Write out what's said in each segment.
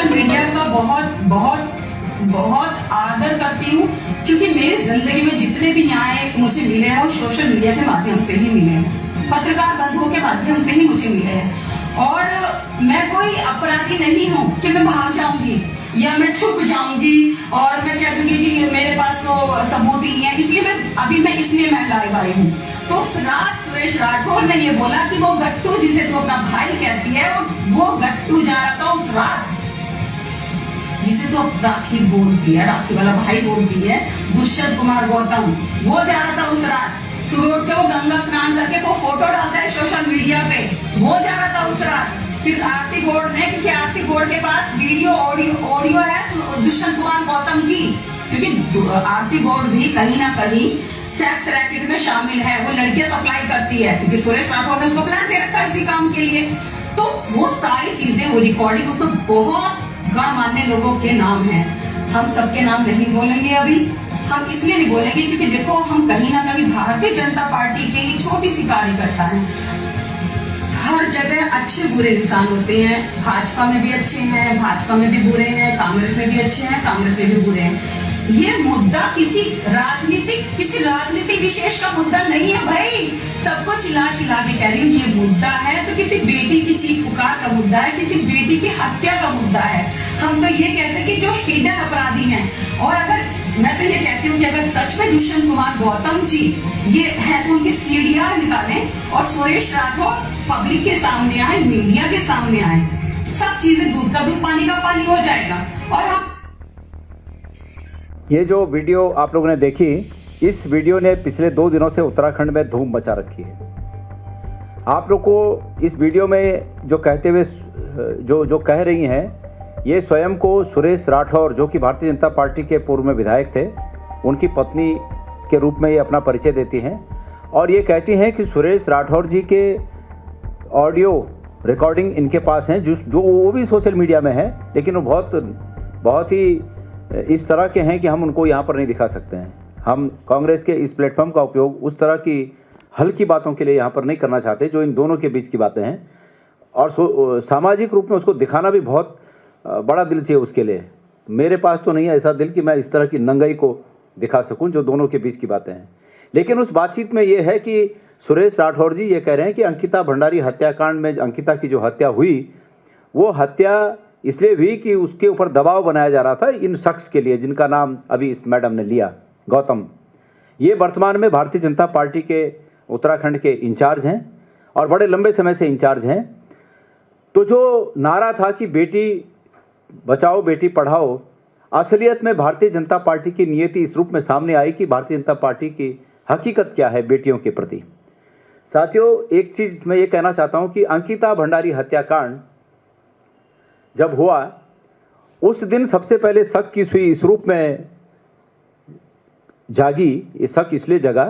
Social media का बहुत बहुत बहुत आदर करती हूँ, क्योंकि मेरी जिंदगी में जितने भी न्याय मुझे मिले हैं वो सोशल मीडिया के माध्यम से ही मिले हैं, पत्रकार बंधुओं के माध्यम से ही मुझे मिले हैं। और मैं कोई अपराधी नहीं हूँ कि मैं भाग जाऊंगी या मैं छुप जाऊंगी और मैं कह दूंगी जी मेरे पास तो सबूत ही नहीं है, इसलिए मैं इसलिए मैं लाइव आई हूँ। तो उस रात सुरेश राठौर ने ये बोला कि वो गट्टू जिसे तू अपना भाई कहती है, वो गट्टू जा रहा था उस रात, जिसे तो राखी बोलती है, राखी वाला भाई बोलती है, दुष्यंत कुमार गौतम, वो जा रहा था उस रात। सुबह उठ के वो गंगा स्नान करके वो फोटो डालता है सोशल मीडिया पे, वो जा रहा था उस रात। फिर आरती गौड़ ने, क्योंकि आरती गौड़ के पास वीडियो ऑडियो है दुष्यंत कुमार गौतम की, क्योंकि आरती गौड़ भी कहीं ना कहीं सेक्स रैकेट में शामिल है, वो लड़कियां सप्लाई करती है, क्योंकि सुरेश राठौर ने उसको फ्लैट दे रखा है इसी काम के लिए। तो वो सारी चीजें, वो रिकॉर्डिंग, उसमें बहुत गणमान्य लोगों के नाम हैं। हम सबके नाम नहीं बोलेंगे अभी, हम इसलिए नहीं बोलेंगे क्योंकि देखो हम कहीं ना कहीं भारतीय जनता पार्टी के ही छोटी सी कार्यकर्ता हैं। हर जगह अच्छे बुरे इंसान होते हैं, भाजपा में भी अच्छे हैं, भाजपा में भी बुरे हैं, कांग्रेस में भी अच्छे हैं, कांग्रेस में भी बुरे हैं। ये मुद्दा किसी राजनीति विशेष का मुद्दा नहीं है भाई, सबको चिल्ला चिल्ला के कह रही हूँ ये मुद्दा है तो किसी बेटी की चीख पुकार का मुद्दा है, किसी बेटी की हत्या का मुद्दा है। हम तो ये कहते हैं कि जो हिडन अपराधी हैं, और अगर मैं तो ये कहती हूँ कि अगर सच में दुष्यंत कुमार गौतम जी ये है तो उनकी सीडीआर निकालें और सुरेश राठौर पब्लिक के सामने आए, मीडिया के सामने आए, सब चीजें दूध का दूध पानी का पानी हो जाएगा। और हम ये जो वीडियो आप लोगों ने देखी, इस वीडियो ने पिछले 2 दिनों से उत्तराखंड में धूम मचा रखी है। आप लोग को इस वीडियो में जो कहते हुए जो कह रही हैं, ये स्वयं को सुरेश राठौर, जो कि भारतीय जनता पार्टी के पूर्व में विधायक थे, उनकी पत्नी के रूप में ये अपना परिचय देती हैं और ये कहती हैं कि सुरेश राठौर जी के ऑडियो रिकॉर्डिंग इनके पास हैं, जो वो भी सोशल मीडिया में है, लेकिन वो बहुत ही इस तरह के हैं कि हम उनको यहाँ पर नहीं दिखा सकते हैं। हम कांग्रेस के इस प्लेटफॉर्म का उपयोग उस तरह की हल्की बातों के लिए यहाँ पर नहीं करना चाहते जो इन दोनों के बीच की बातें हैं, और सामाजिक रूप में उसको दिखाना भी बहुत बड़ा दिल चाहिए उसके लिए। मेरे पास तो नहीं है ऐसा दिल कि मैं इस तरह की नंगाई को दिखा सकूं जो दोनों के बीच की बातें हैं। लेकिन उस बातचीत में ये है कि सुरेश राठौर जी ये कह रहे हैं कि अंकिता भंडारी हत्याकांड में अंकिता की जो हत्या हुई, वो हत्या इसलिए हुई कि उसके ऊपर दबाव बनाया जा रहा था इन शख्स के लिए, जिनका नाम अभी इस मैडम ने लिया, गौतम। ये वर्तमान में भारतीय जनता पार्टी के उत्तराखंड के इंचार्ज हैं और बड़े लंबे समय से इंचार्ज हैं। तो जो नारा था कि बेटी बचाओ बेटी पढ़ाओ, असलियत में भारतीय जनता पार्टी की नीयति इस रूप में सामने आई कि भारतीय जनता पार्टी की हकीकत क्या है बेटियों के प्रति। साथियों, एक चीज मैं ये कहना चाहता हूं कि अंकिता भंडारी हत्याकांड जब हुआ, उस दिन सबसे पहले शक की सुई इस रूप में जागी, ये शक इसलिए जगा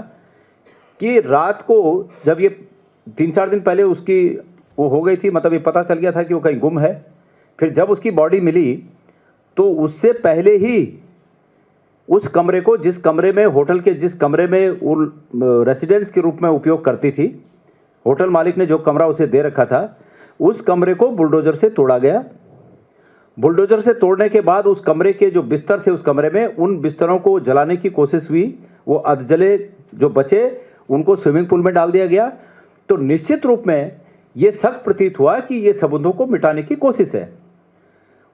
कि रात को जब ये 3-4 दिन पहले उसकी वो हो गई थी, मतलब ये पता चल गया था कि वो कहीं गुम है। फिर जब उसकी बॉडी मिली तो उससे पहले ही उस कमरे को, जिस कमरे में होटल के जिस कमरे में वो रेसिडेंस के रूप में उपयोग करती थी, होटल मालिक ने जो कमरा उसे दे रखा था, उस कमरे को बुलडोजर से तोड़ा गया। बुलडोजर से तोड़ने के बाद उस कमरे के जो बिस्तर थे उस कमरे में, उन बिस्तरों को जलाने की कोशिश हुई। वो अधजले जो बचे उनको स्विमिंग पूल में डाल दिया गया। तो निश्चित रूप में ये शक प्रतीत हुआ कि ये सबूतों को मिटाने की कोशिश है।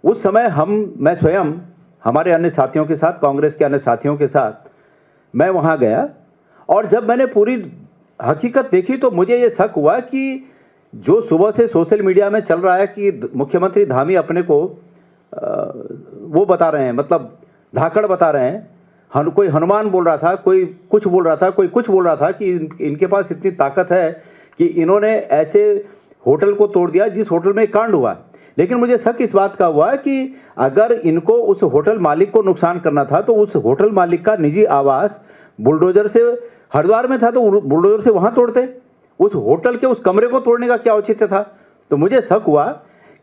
उस समय मैं स्वयं हमारे अन्य साथियों के साथ, कांग्रेस के अन्य साथियों के साथ मैं वहां गया, और जब मैंने पूरी हकीकत देखी तो मुझे ये शक हुआ कि जो सुबह से सोशल मीडिया में चल रहा है कि मुख्यमंत्री धामी अपने को वो बता रहे हैं, मतलब धाकड़ बता रहे हैं, कोई हनुमान बोल रहा था, कोई कुछ बोल रहा था, कोई कुछ बोल रहा था कि इनके पास इतनी ताकत है कि इन्होंने ऐसे होटल को तोड़ दिया जिस होटल में कांड हुआ। लेकिन मुझे शक इस बात का हुआ कि अगर इनको उस होटल मालिक को नुकसान करना था तो उस होटल मालिक का निजी आवास बुलडोजर से हरिद्वार में था तो बुलडोजर से वहां तोड़ते, उस होटल के उस कमरे को तोड़ने का क्या औचित्य था। तो मुझे शक हुआ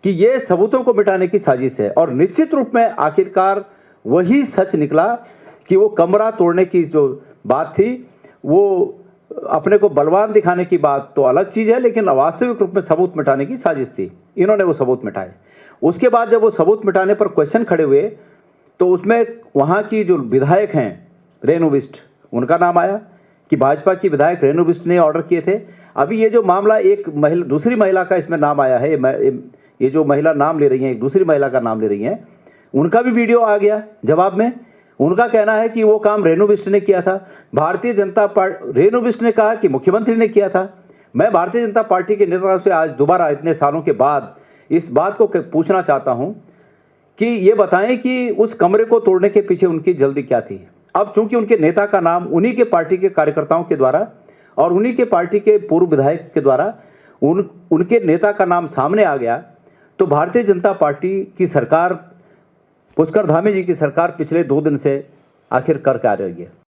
कि ये सबूतों को मिटाने की साजिश है, और निश्चित रूप में आखिरकार वही सच निकला कि वो कमरा तोड़ने की जो बात थी, वो अपने को बलवान दिखाने की बात तो अलग चीज है, लेकिन वास्तविक रूप में सबूत मिटाने की साजिश थी। इन्होंने वो सबूत मिटाए। उसके बाद जब वो सबूत मिटाने पर क्वेश्चन खड़े हुए तो उसमें वहाँ की जो विधायक हैं रेणु बिष्ट, उनका नाम आया कि भाजपा की विधायक रेणु बिष्ट ने ऑर्डर किए थे। अभी ये जो मामला एक महिला, दूसरी महिला का इसमें नाम आया है, ये जो महिला नाम ले रही हैं, एक दूसरी महिला का नाम ले रही हैं, उनका भी वीडियो आ गया जवाब में। उनका कहना है कि वो काम रेणु बिष्ट ने किया था। भारतीय जनता पार्टी, रेणु बिष्ट ने कहा कि मुख्यमंत्री ने किया था। मैं भारतीय जनता पार्टी के नेताओं से आज दोबारा इतने सालों के बाद इस बात को पूछना चाहता हूं कि ये बताएं कि उस कमरे को तोड़ने के पीछे उनकी जल्दी क्या थी। अब चूंकि उनके नेता का नाम उन्हीं के पार्टी के कार्यकर्ताओं के द्वारा और उन्हीं के पार्टी के पूर्व विधायक के द्वारा उनके नेता का नाम सामने आ गया, तो भारतीय जनता पार्टी की सरकार, पुष्कर धामी जी की सरकार पिछले 2 दिन से आखिर कर क्या रही है।